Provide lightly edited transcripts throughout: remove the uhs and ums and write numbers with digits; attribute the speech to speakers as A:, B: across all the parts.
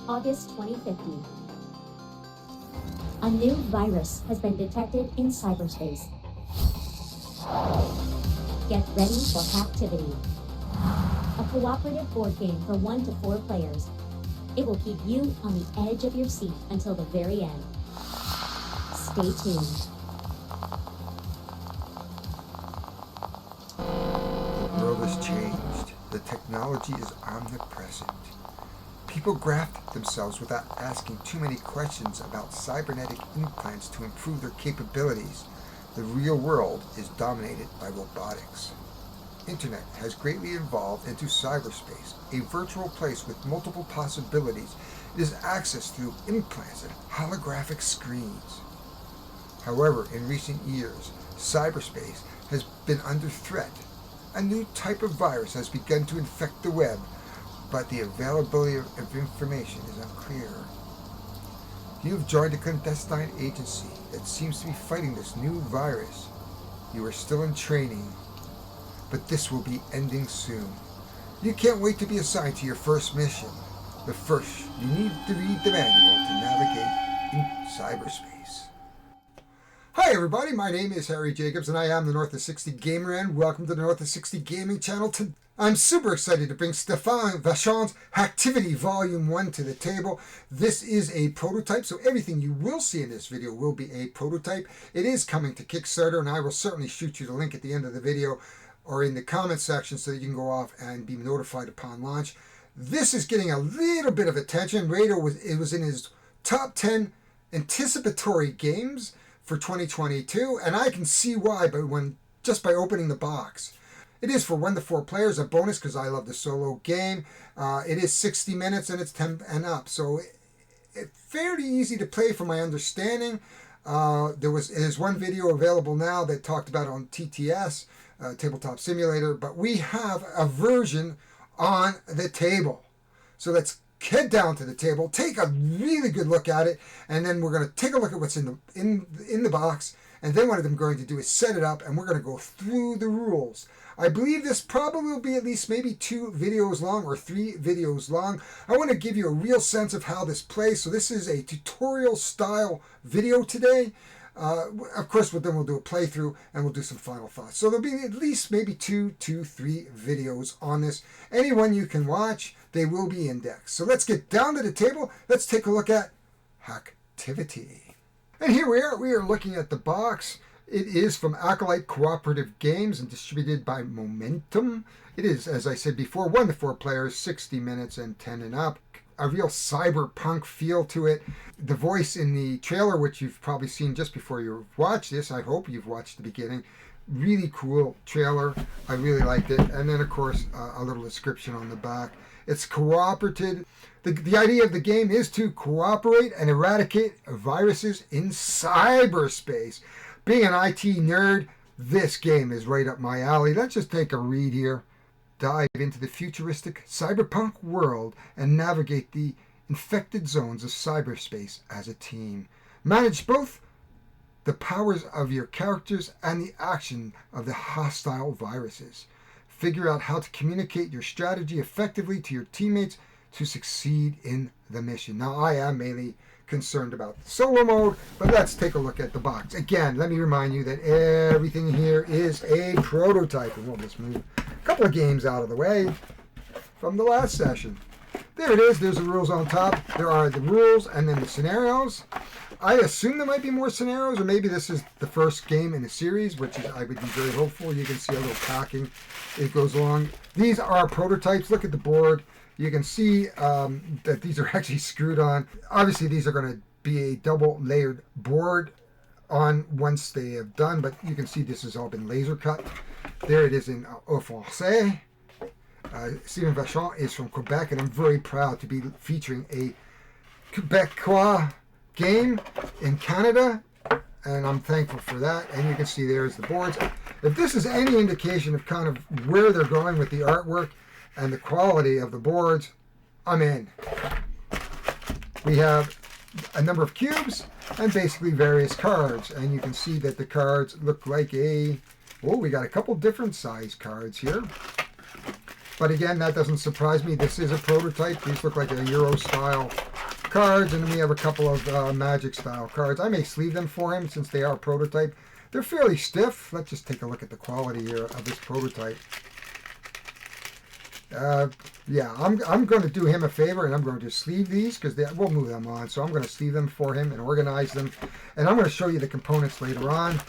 A: August 2050. A new virus has been detected in cyberspace. Get ready for HACKTiViTY, a cooperative board game for 1 to 4 players. It will keep you on the edge of your seat until the very end. Stay tuned.
B: The world has changed. The technology is omnipresent. People graft themselves without asking too many questions about cybernetic implants to improve their capabilities. The real world is dominated by robotics. Internet has greatly evolved into cyberspace, a virtual place with multiple possibilities. It is accessed through implants and holographic screens. However, in recent years, cyberspace has been under threat. A new type of virus has begun to infect the web, but the availability of information is unclear. You have joined a clandestine agency that seems to be fighting this new virus. You are still in training, but this will be ending soon. You can't wait to be assigned to your first mission. But first, you need to read the manual to navigate in cyberspace. Hi everybody, my name is Harry Jacobs and I am the North of 60 Gamer, and welcome to the North of 60 Gaming channel. I'm super excited to bring Stéphane Vachon's HACKTiViTY Volume 1 to the table. This is a prototype, so everything you will see in this video will be a prototype. It is coming to Kickstarter, and I will certainly shoot you the link at the end of the video or in the comment section so that you can go off and be notified upon launch. This is getting a little bit of attention. Rahdo was in his top 10 anticipatory games for 2022, and I can see why, but just by opening the box. It is for 1 to 4 players, a bonus because I love the solo game. It is 60 minutes and it's 10 and up, so it's fairly easy to play from my understanding. There's one video available now that talked about it on TTS, Tabletop Simulator, but we have a version on the table. So let's head down to the table, take a really good look at it, and then we're going to take a look at what's in the box, and then what I'm going to do is set it up, and we're going to go through the rules. I believe this probably will be at least maybe 2 videos long or 3 videos long. I want to give you a real sense of how this plays. So this is a tutorial style video today. Of course, then we'll do a playthrough and we'll do some final thoughts. So there'll be at least maybe 2 to 3 videos on this. Any one you can watch, they will be indexed. So let's get down to the table. Let's take a look at HACKTiViTY. And here we are. We are looking at the box. It is from Acolyte Cooperative Games and distributed by Momentum. It is, as I said before, 1 to 4 players, 60 minutes and 10 and up. A real cyberpunk feel to it. The voice in the trailer, which you've probably seen just before you watch this, I hope you've watched the beginning. Really cool trailer. I really liked it. And then, of course, a little description on the back. It's cooperative. The idea of the game is to cooperate and eradicate viruses in cyberspace. Being an IT nerd, this game is right up my alley. Let's just take a read here. Dive into the futuristic cyberpunk world and navigate the infected zones of cyberspace as a team. Manage both the powers of your characters and the action of the hostile viruses. Figure out how to communicate your strategy effectively to your teammates to succeed in the mission. Now, I am mainly concerned about solo mode, but let's take a look at the box. Again, let me remind you that everything here is a prototype, and we'll just move a couple of games out of the way from the last session. There it is. There's the rules on top. There are the rules and then the scenarios. I assume there might be more scenarios, or maybe this is the first game in the series, which is, I would be very hopeful. You can see a little packing. It goes along. These are prototypes. Look at the board. You can see that these are actually screwed on. Obviously, these are going to be a double layered board on once they have done, but you can see this has all been laser cut. There it is in au français. Stéphane Vachon is from Quebec, and I'm very proud to be featuring a Quebecois game in Canada, and I'm thankful for that. And you can see there's the boards. If this is any indication of kind of where they're going with the artwork and the quality of the boards, I'm in. We have a number of cubes and basically various cards, and you can see that the cards look like we got a couple different size cards here. But again, that doesn't surprise me. This is a prototype. These look like a Euro style cards, and then we have a couple of Magic style cards. I may sleeve them for him since they are prototype. They're fairly stiff. Let's just take a look at the quality here of this prototype. Yeah, I'm going to do him a favor, and I'm going to sleeve these because we'll move them on. So I'm going to sleeve them for him and organize them, and I'm going to show you the components later on.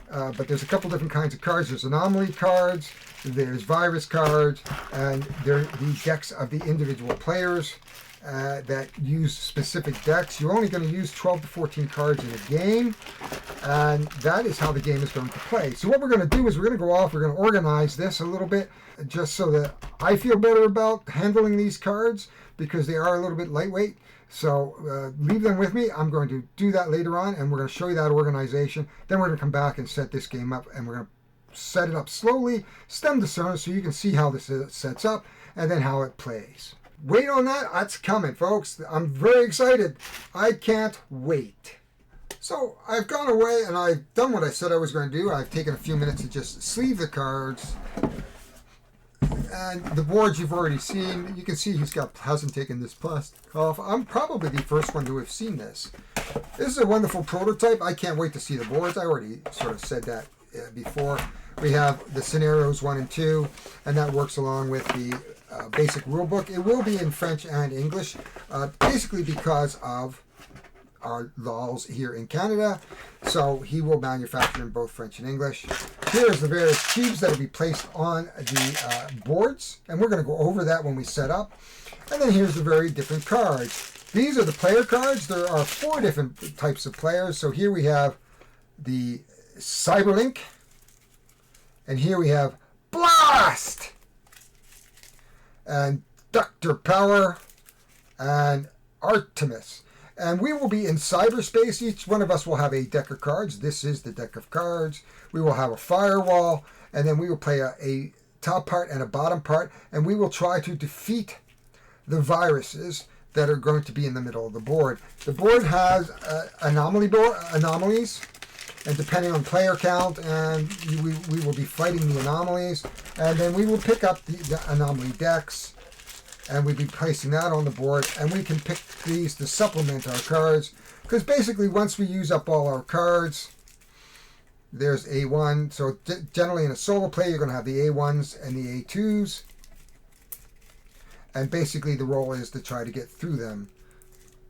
B: But there's a couple different kinds of cards. There's Anomaly cards, there's Virus cards, and they're the decks of the individual players that use specific decks. You're only going to use 12 to 14 cards in a game, and that is how the game is going to play. So what we're going to do is we're going to go off, we're going to organize this a little bit, just so that I feel better about handling these cards, because they are a little bit lightweight. So leave them with me. I'm going to do that later on, and we're going to show you that organization. Then we're going to come back and set this game up, and we're going to set it up slowly, stem to stern, so you can see how this sets up, and then how it plays. Wait on that. That's coming, folks. I'm very excited. I can't wait. So I've gone away, and I've done what I said I was going to do. I've taken a few minutes to just sleeve the cards. And the boards you've already seen. You can see hasn't taken this plastic off. I'm probably the first one to have seen this. This is a wonderful prototype. I can't wait to see the boards. I already sort of said that before. We have the scenarios 1 and 2, and that works along with the basic rule book. It will be in French and English, basically because of our laws here in Canada. So he will manufacture in both French and English. Here's the various cubes that will be placed on the boards, and we're going to go over that when we set up. And then here's the very different cards. These are the player cards. There are 4 different types of players. So here we have the Cyberlink, and here we have Blast, and Dr. Power, and Artemis. And we will be in cyberspace. Each one of us will have a deck of cards. This is the deck of cards. We will have a firewall, and then we will play a top part and a bottom part, and we will try to defeat the that are going to be in the middle of the board. The board has anomalies, and depending on player count, and we will be fighting the anomalies, and then we will pick up the anomaly decks, and we'll be placing that on the board, and we can pick these to supplement our cards, because basically once we use up all our cards, there's A1. So generally in a solo play, you're going to have the A1s and the A2s, and basically the role is to try to get through them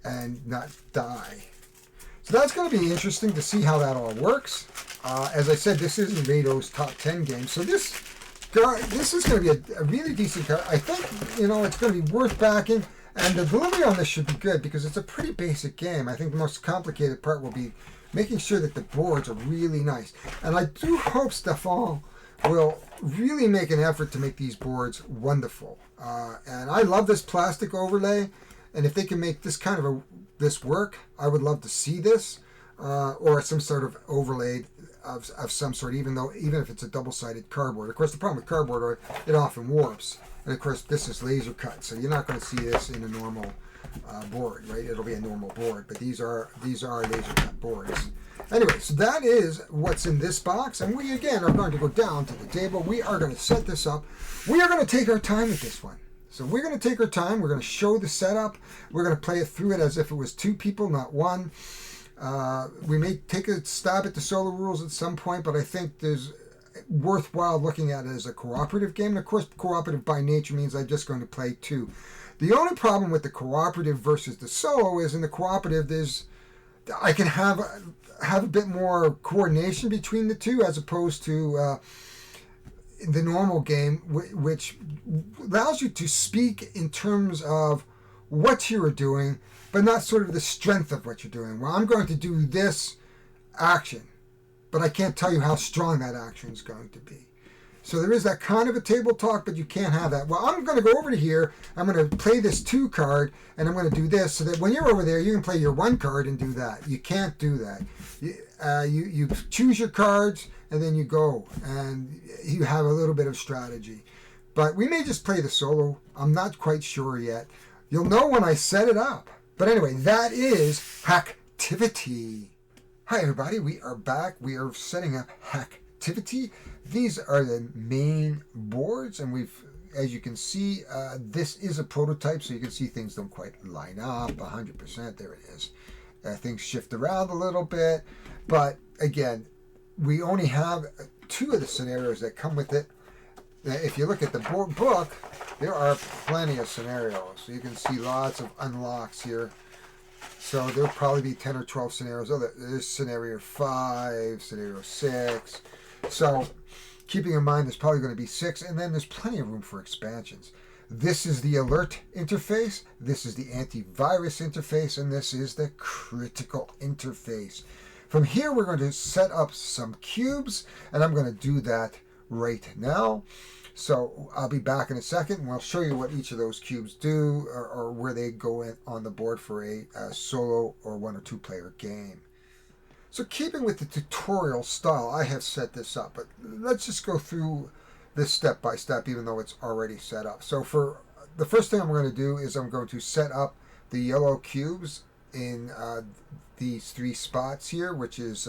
B: and not die. So that's going to be interesting to see how that all works. As I said, this isn't Rahdo's top 10 game, so this is going to be a really decent card. I think, it's going to be worth backing, and the delivery on this should be good because it's a pretty basic game. I think the most complicated part will be making sure that the boards are really nice. And I do hope Stéphane will really make an effort to make these boards wonderful. And I love this plastic overlay, and if they can make this kind of this work, I would love to see this, or some sort of overlay of some sort, even if it's a double-sided cardboard. Of course, the problem with cardboard, it often warps, and of course this is laser cut, so you're not going to see this in a normal board, right? It'll be a normal board, but these are laser cut boards. Anyway, so that is what's in this box, and we again are going to go down to the table. We are going to set this up. We are going to take our time with this one. So we're going to take our time. We're going to show the setup. We're going to play it through it as if it was 2 people, not 1. We may take a stab at the solo rules at some point, but I think there's worthwhile looking at it as a cooperative game. And of course, cooperative by nature means I'm just going to play 2. The only problem with the cooperative versus the solo is in the cooperative, I can have a bit more coordination between the two as opposed to the normal game, which allows you to speak in terms of what you're doing, but not sort of the strength of what you're doing. Well, I'm going to do this action, but I can't tell you how strong that action is going to be. So there is that kind of a table talk, but you can't have that. Well, I'm going to go over to here. I'm going to play this 2 card, and I'm going to do this so that when you're over there, you can play your 1 card and do that. You can't do that. You choose your cards, and then you go, and you have a little bit of strategy. But we may just play the solo. I'm not quite sure yet. You'll know when I set it up. But anyway, that is HACKTiViTY. Hi, everybody. We are back. We are setting up HACKTiViTY. These are the main boards, and we've as you can see, this is a prototype, so you can see things don't quite line up 100%. There it is. Things shift around a little bit, but again, we only have 2 of the scenarios that come with it. Now, if you look at the book, there are plenty of scenarios. So you can see lots of unlocks here. So there'll probably be 10 or 12 scenarios. Oh, there's scenario 5, scenario 6. So keeping in mind there's probably going to be 6, and then there's plenty of room for expansions. This is the alert interface, this is the antivirus interface, and this is the critical interface. From here we're going to set up some cubes, and I'm going to do that right now. So I'll be back in a second, and I'll show you what each of those cubes do, or where they go in on the board for a solo or 1 or 2 player game. So keeping with the tutorial style, I have set this up, but let's just go through this step by step, even though it's already set up. So for the first thing I'm going to do is I'm going to set up the yellow cubes in these 3 spots here, which is,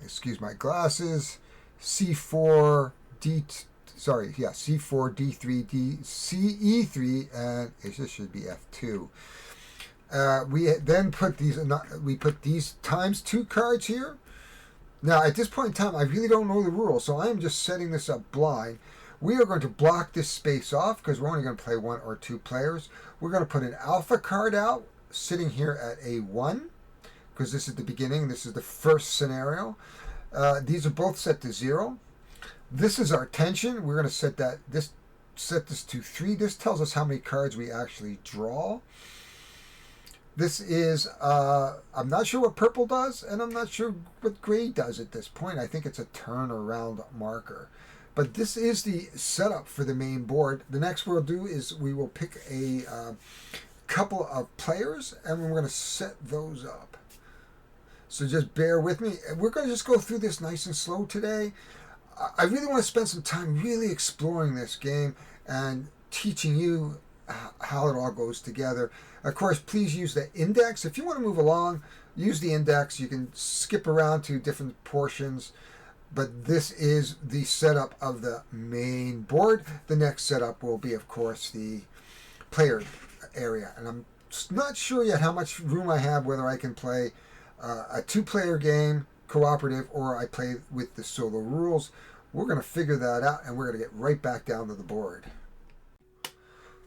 B: excuse my glasses, C4, C4, D3, CE3, and this should be F2. We then put these times 2 cards here. Now, at this point in time, I really don't know the rules, so I am just setting this up blind. We are going to block this space off because we're only going to play 1 or 2 players. We're going to put an alpha card out, sitting here at a 1, because this is the beginning. This is the first scenario. These are both set to 0. This is our tension. We're going to set this to 3. This tells us how many cards we actually draw. This is, I'm not sure what purple does, and I'm not sure what gray does at this point. I think it's a turnaround marker. But this is the setup for the main board. The next we'll do is we will pick a couple of players, and we're going to set those up. So just bear with me. We're going to just go through this nice and slow today. I really want to spend some time really exploring this game and teaching you how it all goes together. Of course, please use the index. If you want to move along, use the index. You can skip around to different portions, but this is the setup of the main board. The next setup will be, of course, the player area, and I'm not sure yet how much room I have, whether I can play a 2-player game, cooperative, or I play with the solo rules. We're going to figure that out, and we're going to get right back down to the board.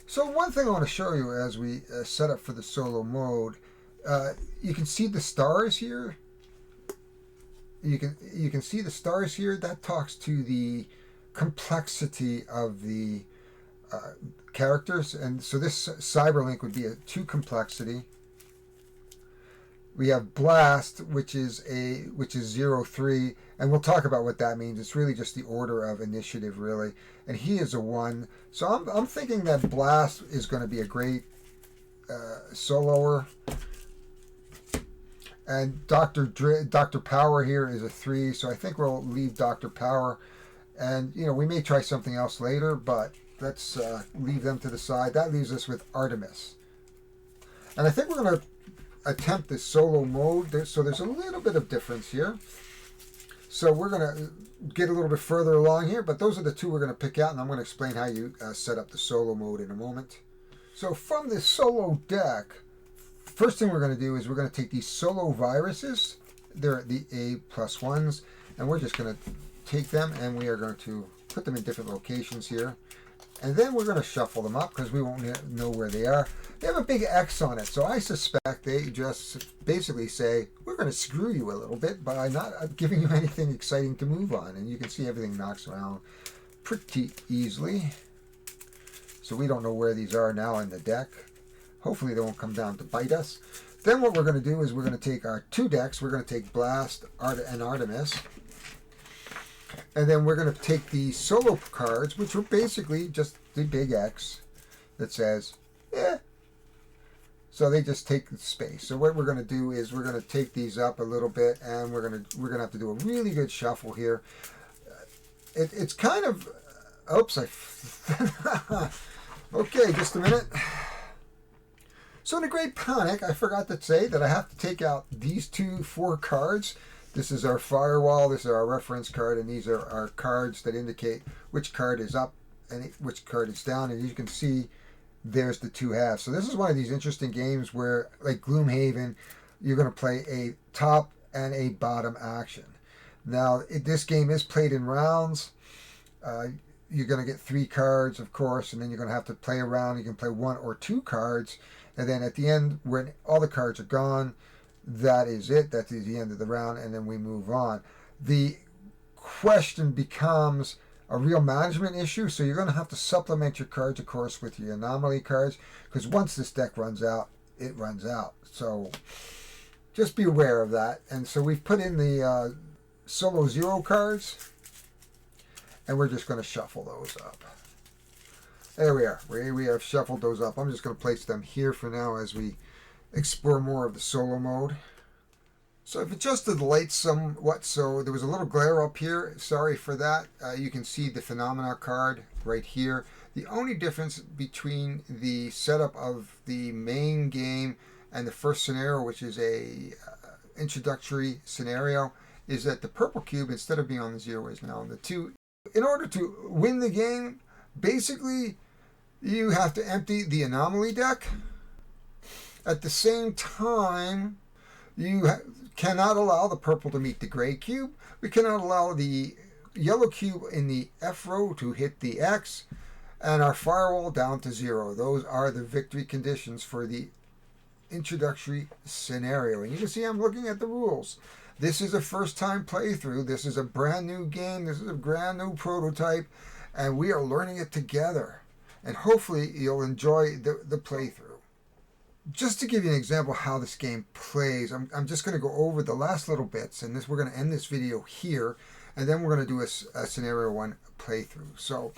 B: So one thing I want to show you as we set up for the solo mode, you can see the stars here. You can see the stars here. That talks to the complexity of the characters, and so this Cyberlink would be a 2 complexity. We have Blast, which is 0-3, and we'll talk about what that means. It's really just the order of initiative, really. And he is a 1. So I'm thinking that Blast is going to be a great soloer. And Dr. Power here is a 3, so I think we'll leave Dr. Power. And, we may try something else later, but let's leave them to the side. That leaves us with Artemis. And I think we're going to attempt this solo mode, so there's a little bit of difference here. So we're going to get a little bit further along here, but those are the 2 we're going to pick out, and I'm going to explain how you set up the solo mode in a moment. So from this solo deck, first thing we're going to do is we're going to take these solo viruses. They're the A+1s, and we're just going to take them, and we are going to put them in different locations here. And then we're going to shuffle them up because we won't know where they are. They have a big X on it, so I suspect they just basically say, we're going to screw you a little bit by not giving you anything exciting to move on. And you can see everything knocks around pretty easily. So we don't know where these are now in the deck. Hopefully they won't come down to bite us. Then what we're going to do is we're going to take our 2 decks. We're going to take Blast and Artemis. And then we're going to take the solo cards, which are basically just the big X that says, eh. So they just take the space. So what we're going to do is we're going to take these up a little bit, and we're going to have to do a really good shuffle here. It's kind of, oops, okay, just a minute. So in a great panic, I forgot to say that I have to take out these 4 cards. This is our firewall, this is our reference card, and these are our cards that indicate which card is up which card is down, and you can see there's the two halves. So this is one of these interesting games where, like Gloomhaven, you're going to play a top and a bottom action. Now, this game is played in rounds. You're going to get 3 cards, of course, and then you're going to have to play a round. You can play 1 or 2 cards, and then at the end, when all the cards are gone, that is it. That is the end of the round, and then we move on. The question becomes a real management issue, so you're going to have to supplement your cards, of course, with your Anomaly cards, because once this deck runs out, it runs out. So just be aware of that. And so we've put in the Solo Zero cards, and we're just going to shuffle those up. There we are. We have shuffled those up. I'm just going to place them here for now as we explore more of the solo mode. So I've adjusted the lights somewhat, so there was a little glare up here. Sorry for that. You can see the Phenomena card right here. The only difference between the setup of the main game and the first scenario, which is a introductory scenario, is that the purple cube, instead of being on the 0, is now on the 2. In order to win the game, basically, you have to empty the Anomaly deck. At the same time, you cannot allow the purple to meet the gray cube. We cannot allow the yellow cube in the F row to hit the X, and our firewall down to 0. Those are the victory conditions for the introductory scenario. And you can see I'm looking at the rules. This is a first-time playthrough. This is a brand new game. This is a brand new prototype, and we are learning it together. And hopefully you'll enjoy the playthrough. Just to give you an example how this game plays, I'm just going to go over the last little bits, and we're going to end this video here, and then we're going to do a scenario 1 playthrough. So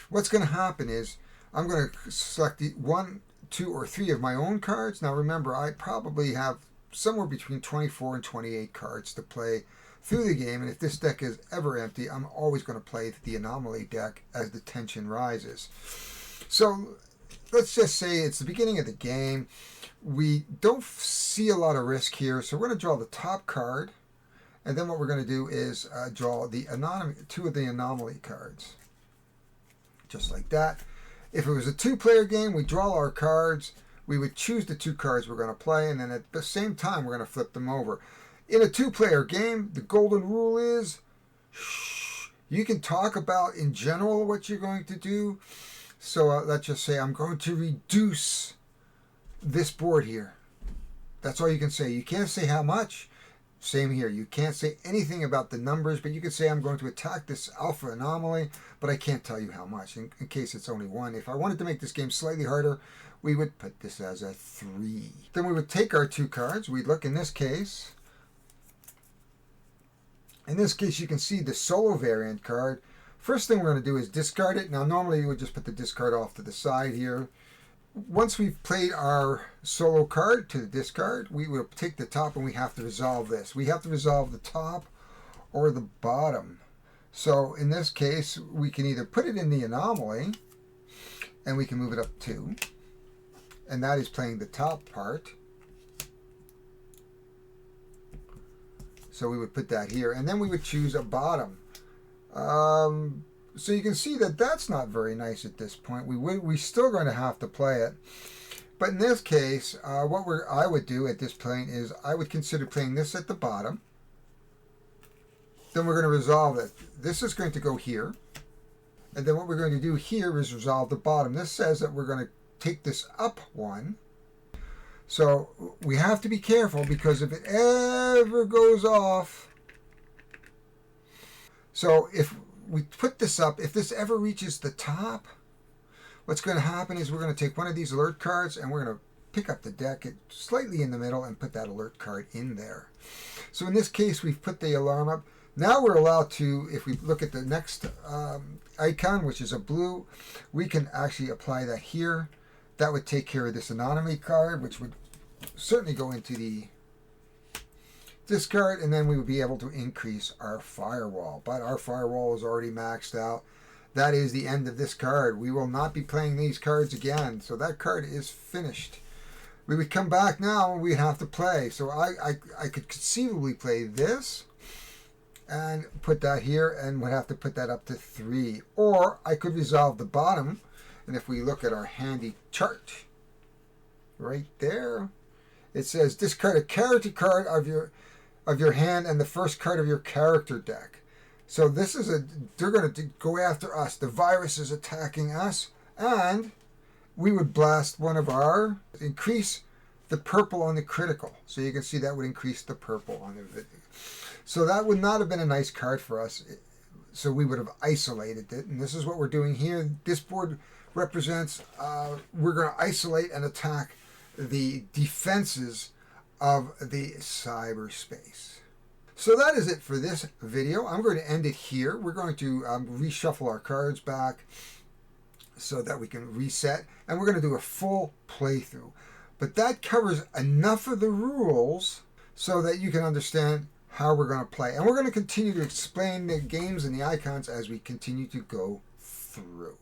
B: what's going to happen is I'm going to select the 1, 2, or 3 of my own cards. Now remember, I probably have somewhere between 24 and 28 cards to play through the game, and if this deck is ever empty, I'm always going to play the Anomaly deck as the tension rises. So let's just say it's the beginning of the game. We don't see a lot of risk here, so we're going to draw the top card, and then what we're going to do is draw the 2 of the Anomaly cards, just like that. If it was a 2-player game, we draw our cards, we would choose the 2 cards we're going to play, and then at the same time we're going to flip them over. In a 2-player game, the golden rule is you can talk about in general what you're going to do. So let's just say I'm going to reduce this board here. That's all you can say. You can't say how much. Same here. You can't say anything about the numbers, but you can say I'm going to attack this alpha anomaly, but I can't tell you how much in case it's only 1. If I wanted to make this game slightly harder, we would put this as a 3. Then we would take our 2 cards. We'd look in this case. In this case, you can see the solo variant card. First thing we're going to do is discard it. Now, normally you would just put the discard off to the side here. Once we've played our solo card to the discard, we will take the top and we have to resolve this. We have to resolve the top or the bottom. So in this case, we can either put it in the Anomaly and we can move it up 2. And that is playing the top part. So we would put that here. And then we would choose a bottom. So you can see that that's not very nice at this point. We're still going to have to play it. But in this case, what I would do at this point is I would consider playing this at the bottom. Then we're going to resolve it. This is going to go here. And then what we're going to do here is resolve the bottom. This says that we're going to take this up 1. So we have to be careful because if it ever goes off... So if we put this up, if this ever reaches the top, what's going to happen is we're going to take one of these alert cards and we're going to pick up the deck slightly in the middle and put that alert card in there. So in this case, we've put the alarm up. Now we're allowed to, if we look at the next icon, which is a blue, we can actually apply that here. That would take care of this Anomaly card, which would certainly go into the discard, and then we would be able to increase our firewall. But our firewall is already maxed out. That is the end of this card. We will not be playing these cards again. So that card is finished. We would come back now and we'd have to play. So I could conceivably play this and put that here, and would have to put that up to 3. Or I could resolve the bottom, and if we look at our handy chart right there, it says discard a character card of your hand and the first card of your character deck. So this is they're going to go after us. The virus is attacking us, and we would blast one of our, increase the purple on the critical. So you can see that would increase the purple on the video. So that would not have been a nice card for us. So we would have isolated it. And this is what we're doing here. This board represents, we're going to isolate and attack the defenses of the cyberspace. So that is it for this video. I'm going to end it here. We're going to reshuffle our cards back so that we can reset. And we're going to do a full playthrough. But that covers enough of the rules so that you can understand how we're going to play. And we're going to continue to explain the games and the icons as we continue to go through.